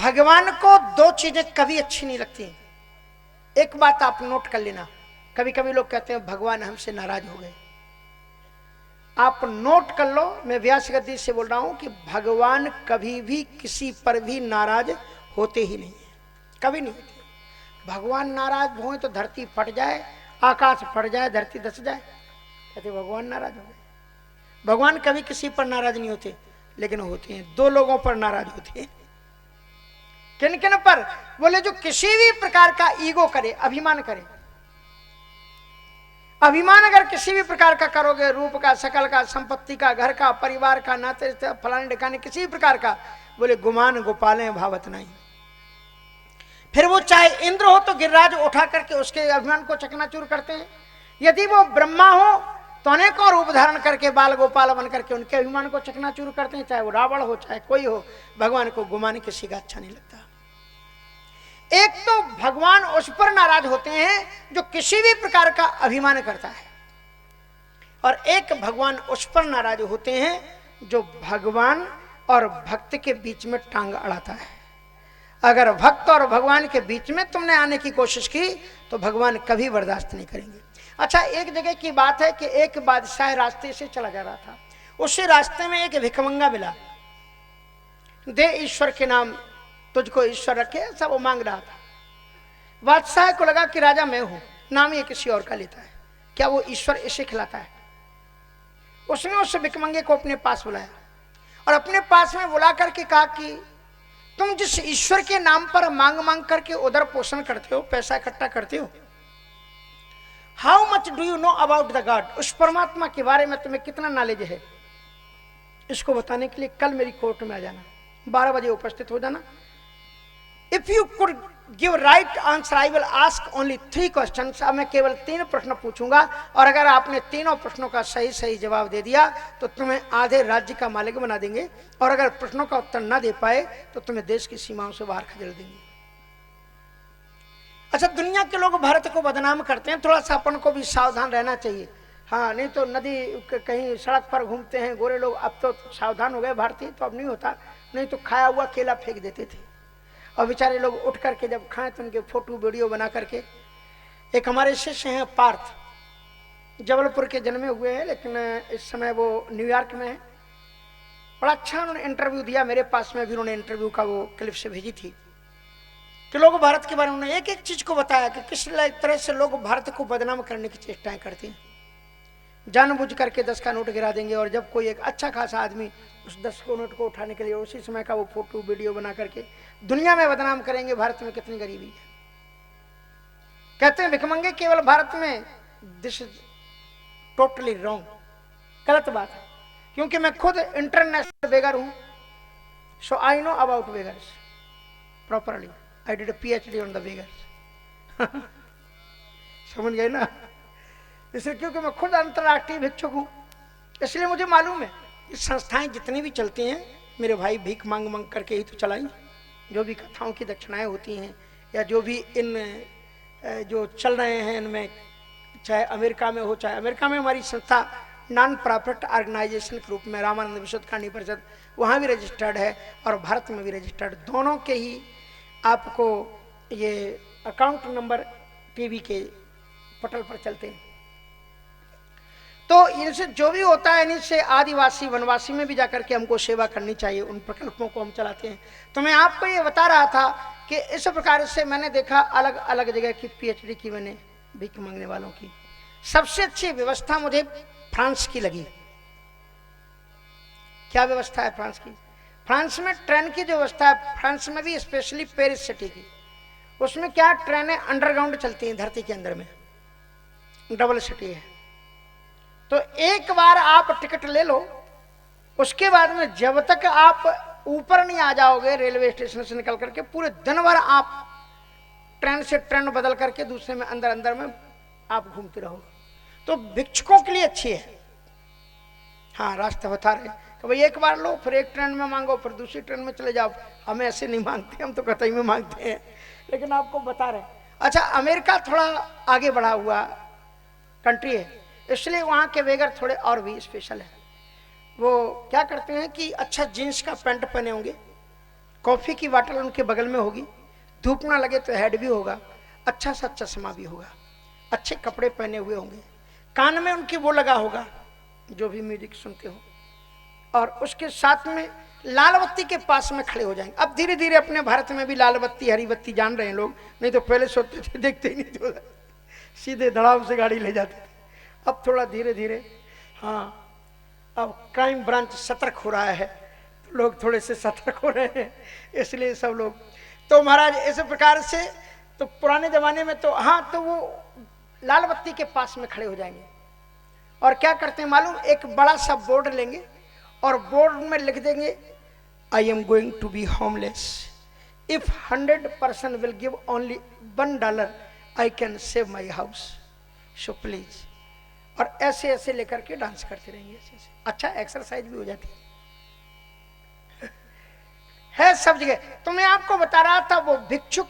भगवान को दो चीजें कभी अच्छी नहीं लगती। एक बात आप नोट कर लेना, कभी कभी लोग कहते हैं भगवान हमसे नाराज हो गए। आप नोट कर लो, मैं व्यास गद्दी से बोल रहा हूं कि भगवान कभी भी किसी पर भी नाराज होते ही नहीं है, कभी नहीं होते। भगवान नाराज हो तो धरती फट जाए, आकाश फट जाए, धरती धस जाए, कहते भगवान नाराज हो गए। भगवान कभी किसी पर नाराज नहीं होते, लेकिन होते हैं दो लोगों पर नाराज होते हैं। किन किन पर? बोले जो किसी भी प्रकार का ईगो करे, अभिमान करे। अभिमान अगर किसी भी प्रकार का करोगे, रूप का, शकल का, संपत्ति का, घर का, परिवार का, नाते फलाने ढिकाने किसी भी प्रकार का, बोले गुमान गोपालें भावत नहीं। फिर वो चाहे इंद्र हो तो गिरिराज उठा करके उसके अभिमान को चकनाचूर करते हैं। यदि वो ब्रह्मा हो तो अनेकों रूप धारण करके बाल गोपाल बन करके उनके अभिमान को चकनाचूर करते हैं। चाहे वो रावण हो, चाहे कोई हो, भगवान को गुमान किसी का अच्छा नहीं लगता। एक तो भगवान उस पर नाराज होते हैं जो किसी भी प्रकार का अभिमान करता है, और एक भगवान उस पर नाराज होते हैं जो भगवान और भक्त के बीच में टांग अड़ाता है। अगर भक्त और भगवान के बीच में तुमने आने की कोशिश की तो भगवान कभी बर्दाश्त नहीं करेंगे। अच्छा, एक जगह की बात है कि एक बादशाह रास्ते से चला जा रहा था, उसी रास्ते में एक भिखमंगा मिला। दे ईश्वर के नाम तुझको ईश्वर रखे, सब वो मांग रहा था। बादशाह को लगा कि राजा मैं हूं, नाम ये किसी और का लेता है, क्या वो ईश्वर इसे खिलाता है? उसने उस भिखमंगे को अपने पास बुलाया और अपने पास में बुला करके कहा कि तुम जिस ईश्वर के नाम पर मांग मांग करके उधर पोषण करते हो, पैसा इकट्ठा करते हो, how much do you know about the God? उस परमात्मा के बारे में तुम्हें कितना नॉलेज है? इसको बताने के लिए कल मेरी कोर्ट में आ जाना, 12 बजे उपस्थित हो जाना। If you could give right answer I will ask only 3 questions. अब मैं केवल 3 प्रश्न पूछूंगा, और अगर आपने तीनों प्रश्नों का सही सही जवाब दे दिया तो तुम्हें आधे राज्य का मालिक बना देंगे, और अगर प्रश्नों का उत्तर न दे पाए तो तुम्हें देश की सीमाओं से बाहर खदेड़ देंगे। अच्छा, दुनिया के लोग भारत को बदनाम करते हैं, थोड़ा सा अपन को भी सावधान रहना चाहिए। हाँ, नहीं तो नदी कहीं सड़क पर घूमते हैं गोरे लोग, अब तो सावधान हो गए भारतीय, तो अब नहीं होता, नहीं तो खाया हुआ केला फेंक देते थे, और बेचारे लोग उठ करके जब खाएं तो उनके फोटो वीडियो बना करके। एक हमारे शिष्य हैं पार्थ, जबलपुर के जन्मे हुए हैं, लेकिन इस समय वो न्यूयॉर्क में है। बड़ा अच्छा उन्होंने इंटरव्यू दिया, मेरे पास में भी उन्होंने इंटरव्यू का वो क्लिप से भेजी थी कि लोग भारत के बारे में उन्होंने एक एक चीज को बताया कि किस तरह से लोग भारत को बदनाम करने की चेष्टाएं करते हैं। जानबूझ करके 10 का नोट गिरा देंगे, और जब कोई एक अच्छा खासा आदमी उस 10 को नोट को उठाने के लिए उसी समय का वो फोटो वीडियो बना करके दुनिया में बदनाम करेंगे भारत में कितनी गरीबी है। कहते हैं भिखमंगे केवल भारत में, दिस इज टोटली रॉन्ग, गलत बात है, क्योंकि मैं खुद इंटरनेशनल बेगर हूं, so I know about beggars properly, I did PhD on the beggars. समझ गए ना? इसलिए क्योंकि मैं खुद अंतर्राष्ट्रीय भिक्षुक हूं, इसलिए मुझे मालूम है ये संस्थाएं जितनी भी चलती हैं मेरे भाई भीख मांग मांग करके ही तो चलाई। जो भी कथाओं की दक्षिणाएं होती हैं, या जो भी इन जो चल रहे हैं इनमें, चाहे अमेरिका में हो, चाहे अमेरिका में हमारी संस्था नॉन प्रॉफिट ऑर्गेनाइजेशन के रूप में रामानंद विशुद्ध परिषद, वहाँ भी रजिस्टर्ड है, और भारत में भी रजिस्टर्ड, दोनों के ही आपको ये अकाउंट नंबर टीवी के पटल पर चलते हैं। तो इनसे जो भी होता है, इनसे आदिवासी वनवासी में भी जाकर के हमको सेवा करनी चाहिए, उन प्रकल्पों को हम चलाते हैं। तो मैं आपको ये बता रहा था कि इस प्रकार से मैंने देखा अलग अलग जगह की PhD की मैंने भीख मांगने वालों की। सबसे अच्छी व्यवस्था मुझे फ्रांस की लगी। क्या व्यवस्था है फ्रांस की? फ्रांस में ट्रेन की जो व्यवस्था है, फ्रांस में भी स्पेशली पेरिस सिटी की, उसमें क्या ट्रेनें अंडरग्राउंड चलती हैं, धरती के अंदर में, डबल सिटी है। तो एक बार आप टिकट ले लो, उसके बाद में जब तक आप ऊपर नहीं आ जाओगे रेलवे स्टेशन से निकल करके, पूरे दिन भर आप ट्रेन से ट्रेन बदल करके दूसरे में अंदर अंदर में आप घूमते रहो। तो भिक्षुकों के लिए अच्छी है। हाँ, रास्ता बता रहे कि भाई एक बार लो, फिर एक ट्रेन में मांगो, फिर दूसरी ट्रेन में चले जाओ। हम ऐसे नहीं मांगते, हम तो कतई में मांगते हैं, लेकिन आपको बता रहे। अच्छा, अमेरिका थोड़ा आगे बढ़ा हुआ कंट्री है, इसलिए वहाँ के बेगर थोड़े और भी स्पेशल है। वो क्या करते हैं कि अच्छा जीन्स का पैंट पहने होंगे, कॉफी की बॉटल उनके बगल में होगी, धूप ना लगे तो हेड भी होगा, अच्छा सा चश्मा भी होगा, अच्छे कपड़े पहने हुए होंगे, कान में उनके वो लगा होगा जो भी म्यूजिक सुनते हो, और उसके साथ में लाल बत्ती के पास में खड़े हो जाएंगे। अब धीरे धीरे अपने भारत में भी लाल बत्ती हरी बत्ती जान रहे हैं लोग, नहीं तो पहले सोचते थे देखते ही नहीं थे, सीधे धड़ाम से गाड़ी ले जाते थे। अब थोड़ा धीरे धीरे, हाँ अब क्राइम ब्रांच सतर्क हो रहा है, तो लोग थोड़े से सतर्क हो रहे हैं, इसलिए सब लोग। तो महाराज इस प्रकार से, तो पुराने जमाने में तो हाँ, तो वो लाल बत्ती के पास में खड़े हो जाएंगे और क्या करते हैं मालूम, एक बड़ा सा बोर्ड लेंगे और बोर्ड में लिख देंगे, I am going to be homeless, if 100% will give only $1 I can save my house, so please. और ऐसे ऐसे लेकर के डांस करते रहेंगे, ऐसे ऐसे। अच्छा एक्सरसाइज भी हो जाती है सब जगह। तो मैं आपको बता रहा था, वो भिक्षुक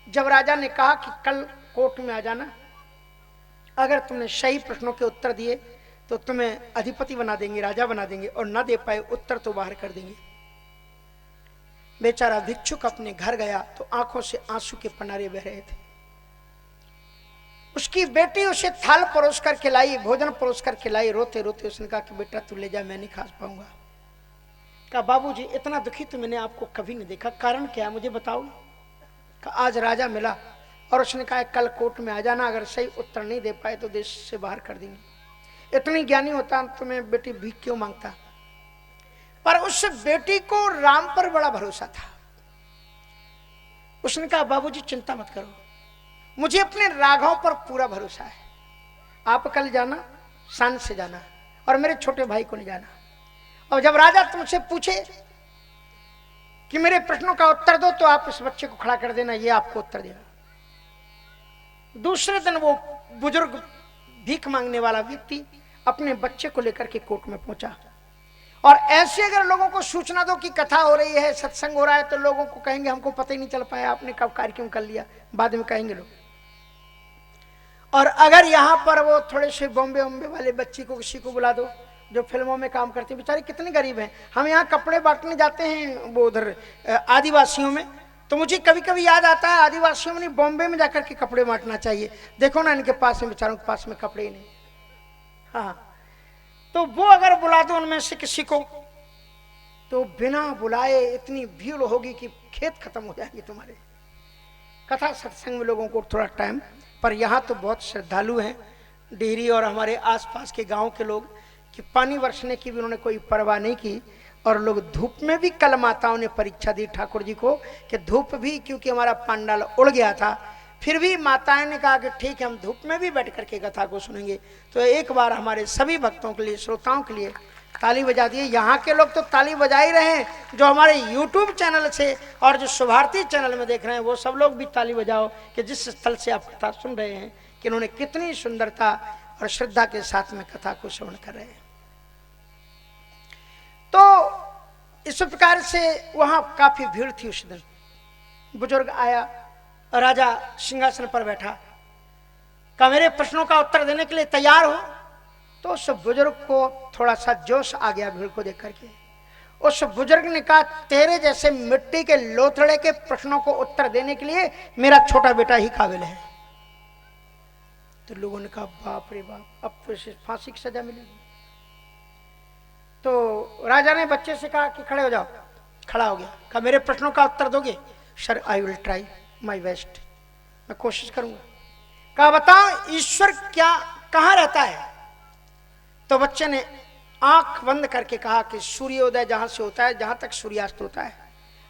जब राजा ने कहा कि कल कोर्ट में आ जाना, अगर तुमने सही प्रश्नों के उत्तर दिए तो तुम्हें अधिपति बना देंगे, राजा बना देंगे, और ना दे पाए उत्तर तो बाहर कर देंगे। बेचारा भिक्षुक अपने घर गया तो आंखों से आंसू के पनारे बह रहे थे। उसकी बेटी उसे थाल परोस कर खिलाई, भोजन परोस कर खिलाई, रोते रोते उसने कहा कि बेटा तू ले जा, मैं नहीं खा पाऊंगा। कहा बाबूजी इतना दुखी तो मैंने आपको कभी नहीं देखा, कारण क्या मुझे बताओ। कहा आज राजा मिला और उसने कहा कल कोर्ट में आ जाना, अगर सही उत्तर नहीं दे पाए तो देश से बाहर कर देंगे। इतनी ज्ञानी होता तो मैं बेटी भीख क्यों मांगता। पर उस बेटी को राम पर बड़ा भरोसा था। उसने कहा बाबूजी चिंता मत करो, मुझे अपने राघव पर पूरा भरोसा है, आप कल जाना, शान से जाना, और मेरे छोटे भाई को ले जाना, और जब राजा तुमसे पूछे कि मेरे प्रश्नों का उत्तर दो तो आप इस बच्चे को खड़ा कर देना, ये आपको उत्तर देना। दूसरे दिन वो बुजुर्ग भीख मांगने वाला व्यक्ति अपने बच्चे को लेकर के कोर्ट में पहुंचा। और ऐसे अगर लोगों को सूचना दो कि कथा हो रही है, सत्संग हो रहा है, तो लोगों को कहेंगे हमको पता ही नहीं चल पाया, आपने कब कार्यक्रम कर लिया, बाद में कहेंगे लोग। और अगर यहाँ पर वो थोड़े से बॉम्बे वाले बच्ची को किसी को बुला दो जो फिल्मों में काम करते हैं, बेचारे कितने गरीब हैं, हम यहाँ कपड़े बांटने जाते हैं वो उधर आदिवासियों में, तो मुझे कभी कभी याद आता है आदिवासियों में नहीं बॉम्बे में जाकर के कपड़े बांटना चाहिए। देखो ना इनके पास में, बेचारों के पास में कपड़े ही नहीं। हाँ, तो वो अगर बुला दो उनमें से किसी को, तो बिना बुलाए इतनी भीड़ होगी कि खेत खत्म हो जाएंगे तुम्हारे। कथा सत्संग में लोगों को थोड़ा टाइम, पर यहाँ तो बहुत श्रद्धालु हैं डेहरी और हमारे आसपास के गांव के लोग, कि पानी बरसने की भी उन्होंने कोई परवाह नहीं की। और लोग धूप में भी, कल माताओं ने परीक्षा दी ठाकुर जी को कि धूप भी, क्योंकि हमारा पंडाल उड़ गया था, फिर भी माताएं ने कहा कि ठीक है हम धूप में भी बैठ करके कथा को सुनेंगे। तो एक बार हमारे सभी भक्तों के लिए, श्रोताओं के लिए ताली बजा दिए। यहाँ के लोग तो ताली बजा ही रहे हैं, जो हमारे यूट्यूब चैनल से और जो शुभारती चैनल में देख रहे हैं वो सब लोग भी ताली बजाओ कि जिस स्थल से आप कथा सुन रहे हैं कि उन्होंने कितनी सुंदरता और श्रद्धा के साथ में कथा को श्रवण कर रहे हैं। तो इस प्रकार से वहां काफी भीड़ थी। उस दिन बुजुर्ग आया, राजा सिंहासन पर बैठा, कहा मेरे प्रश्नों का उत्तर देने के लिए तैयार हो। तो उस बुजुर्ग को थोड़ा सा जोश आ गया भीड़ को देख करके। उस बुजुर्ग ने कहा तेरे जैसे मिट्टी के लोथड़े के प्रश्नों को उत्तर देने के लिए मेरा छोटा बेटा ही काबिल है। तो लोगों ने कहा बाप रे बाप, अब तो इसे फांसी की सजा मिलेगी। तो राजा ने बच्चे से कहा कि खड़े हो जाओ। खड़ा हो गया, कहा मेरे प्रश्नों का उत्तर दोगे? Sir I will try my best, मैं कोशिश करूंगा। कहा बताओ ईश्वर क्या कहाँ रहता है? तो बच्चे ने आंख बंद करके कहा कि सूर्योदय जहां से होता है, जहां तक सूर्यास्त होता है,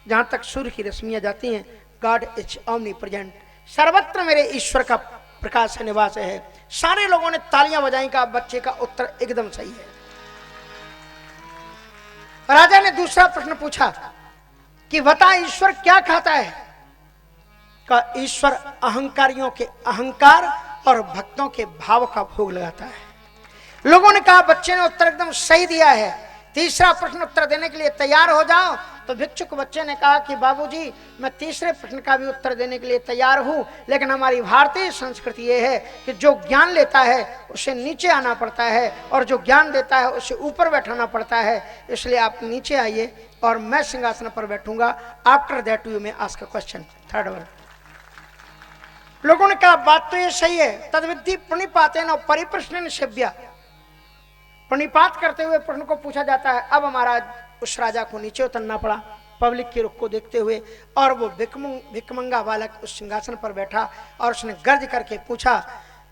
जहां तक सूर्य की रश्मियां जाती हैं, गॉड इज ओमनी प्रेजेंट, सर्वत्र मेरे ईश्वर का प्रकाश है, निवास है। सारे लोगों ने तालियां बजाई। का बच्चे का उत्तर एकदम सही है। राजा ने दूसरा प्रश्न पूछा कि बता ईश्वर क्या खाता है? का ईश्वर अहंकारियों के अहंकार और भक्तों के भाव का भोग लगाता है। लोगों ने कहा बच्चे ने उत्तर एकदम सही दिया है, तीसरा प्रश्न उत्तर देने के लिए तैयार हो जाओ। तो भिक्षुक बच्चे ने कहा कि बाबूजी, मैं तीसरे प्रश्न का भी उत्तर देने के लिए तैयार हूं, लेकिन हमारी भारतीय संस्कृति ये है कि जो ज्ञान लेता है उसे नीचे आना पड़ता है और जो ज्ञान देता है उसे ऊपर बैठाना पड़ता है, इसलिए आप नीचे आइए और मैं सिंहासन पर बैठूंगा। After that you may ask a question. Third one. लोगों ने कहा बात तो ये सही है, तद्विधि प्रणिपातेन परिप्रश्नेन सेव्या, प्रणिपात करते हुए प्रश्न को पूछा जाता है। अब महाराज उस राजा को नीचे उतरना पड़ा पब्लिक के रुख को देखते हुए, और वो भिकमंगा बालक उस सिंहासन पर बैठा और उसने गर्ज करके पूछा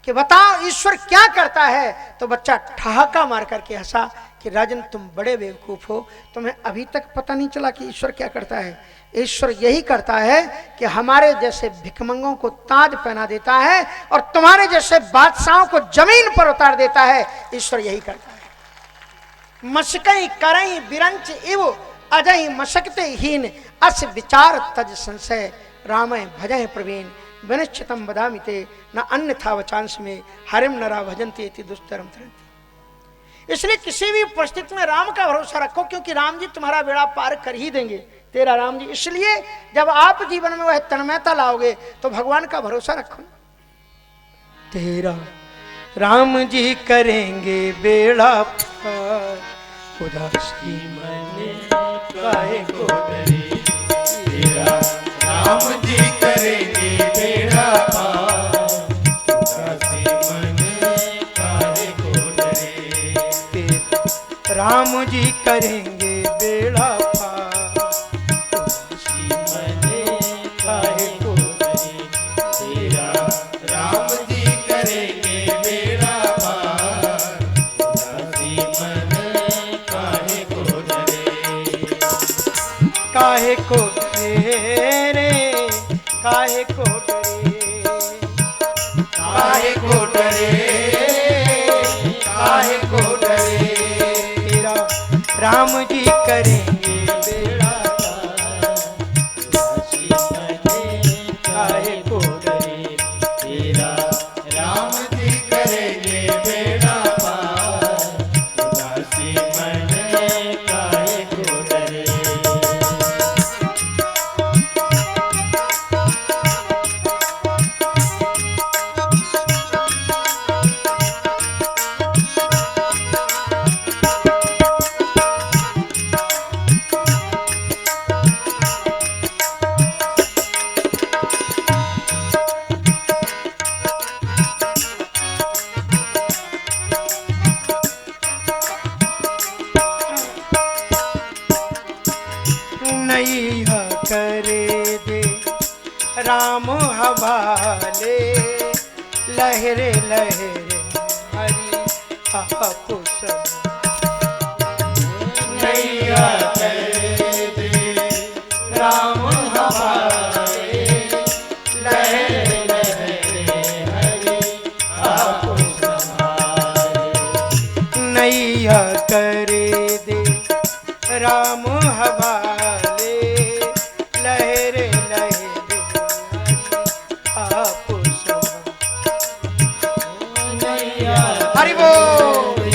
कि बताओ ईश्वर क्या करता है। तो बच्चा ठहाका मार करके हंसा कि राजन तुम बड़े बेवकूफ हो, तुम्हें अभी तक पता नहीं चला कि ईश्वर क्या करता है। ईश्वर यही करता है कि हमारे जैसे भिकमंगों को ताज पहना देता है और तुम्हारे जैसे बादशाहों को जमीन पर उतार देता है। ईश्वर यही करता है। मशकई करई बिरंच इव अजय मशकते हीन अस विचार तज संशय रामय भजय प्रवीण विनिश्चितम बदामिते न अन्य था वचांश में हरिम नरा भजनते दुष्टरम तरंती। इसलिए किसी भी परिस्थिति में राम का भरोसा रखो, क्योंकि राम जी तुम्हारा बेड़ा पार कर ही देंगे, तेरा राम जी। इसलिए जब आप जीवन में वह तन्मयता लाओगे तो भगवान का भरोसा रखो। तेरा राम जी करेंगे बेड़ा पार, उदासी मन काहे को डरे। तेरा राम जी करेंगे बेड़ा पार, उदासी मन काहे को डरे। तेरा राम जी करेंगे बेड़ा पार, उदासी मन काहे को डरे। तेरा राम जी करेंगे बेड़ा पार, उदासी मन काहे को डरे। काहे को डरे रे, काहे को डरे, काहे को डरे, काहे को डरे। तेरा राम जी करेंगे बेड़ा पार, उदासी मन काहे को डरे। तेरा राम जी करेंगे बेड़ा पार, उदासी मन काहे को डरे। नैया करे दे राम हवाले, लहरे लहरे हरि आप सब। नैया करे दे राम हवाले, लहरे लहरे हरि आप संभाले। नैया करे दे राम हवाले, लहरे लहरे हरि आप सब। नैया हरि बोल।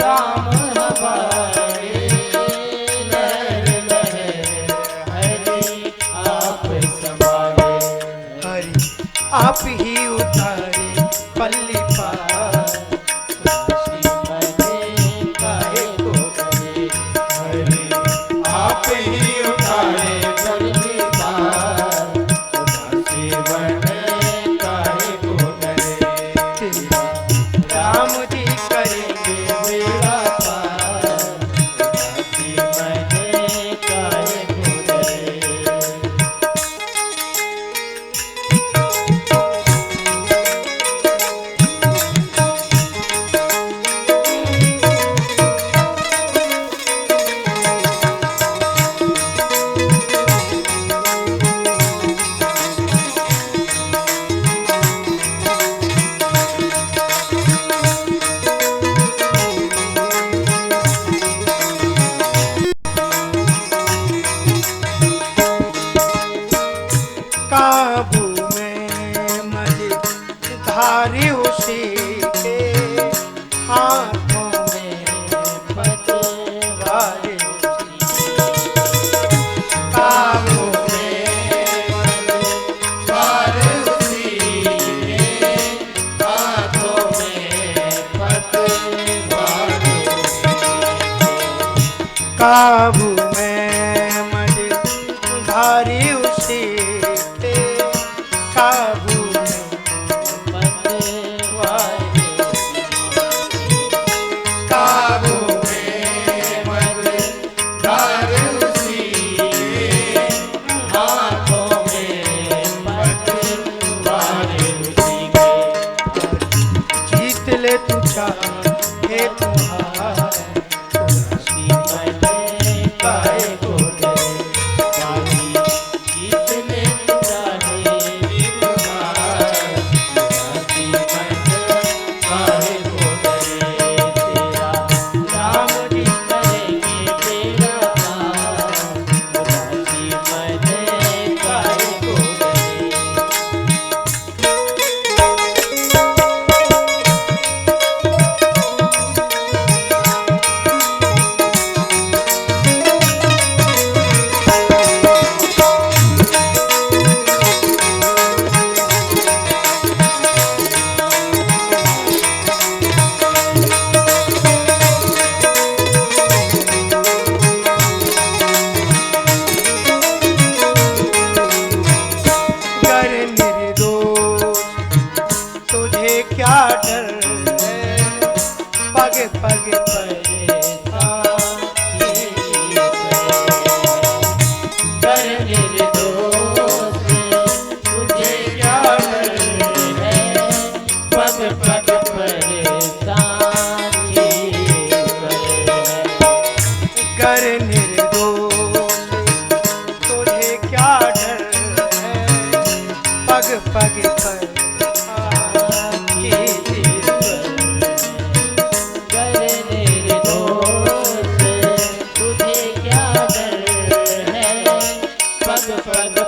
राम हवाले, लहरे लहरे हरि आप संभाले। हरि आप ही उतारे पल्ली पार, उदासी मन काहे को डरे। हरि आप ही उतारे पल्ली पार, उदासी मन काहे को डरे। राम जी करेंगे बेड़ा पार, उदासी मन काहे को डरे।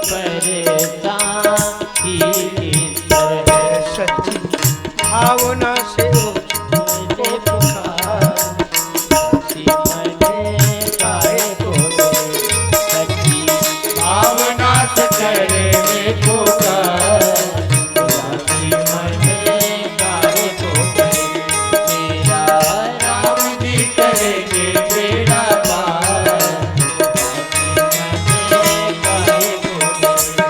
परेशान ही ईश्वर है। सच्ची भावना से मुझे पुकार सच्ची मने काहे को करे, सच्ची भावना से करे वे पुकार सच्ची मने काहे को करे। मेरा राम जी करेंगे बेड़ा पार सच्ची मने काहे को करे।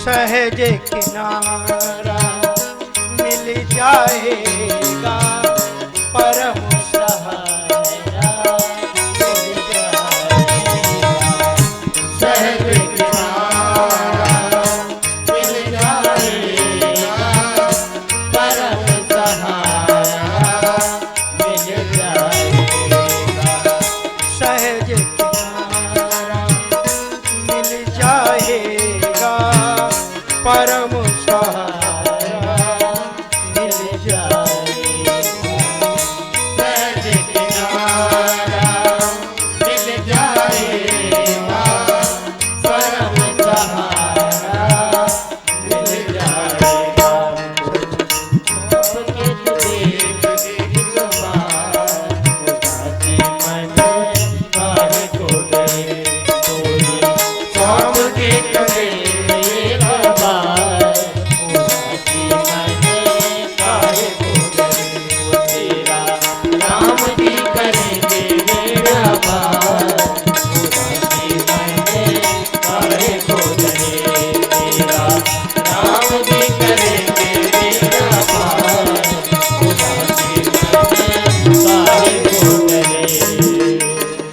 सहज किनारा मिल जाएगा परम सहारा मिल जाएगा, सहज किनारा मिल जाएगा, परम सहारा मिल जाएगा। सहज किनारा मिल जाएगा परम सहारा मिल जाएगा, सहज किनारा मिल जाएगा, परम सहारा मिल जाएगा। सबके देख एक बार उदासी मन काहे को डरे, कोई सबके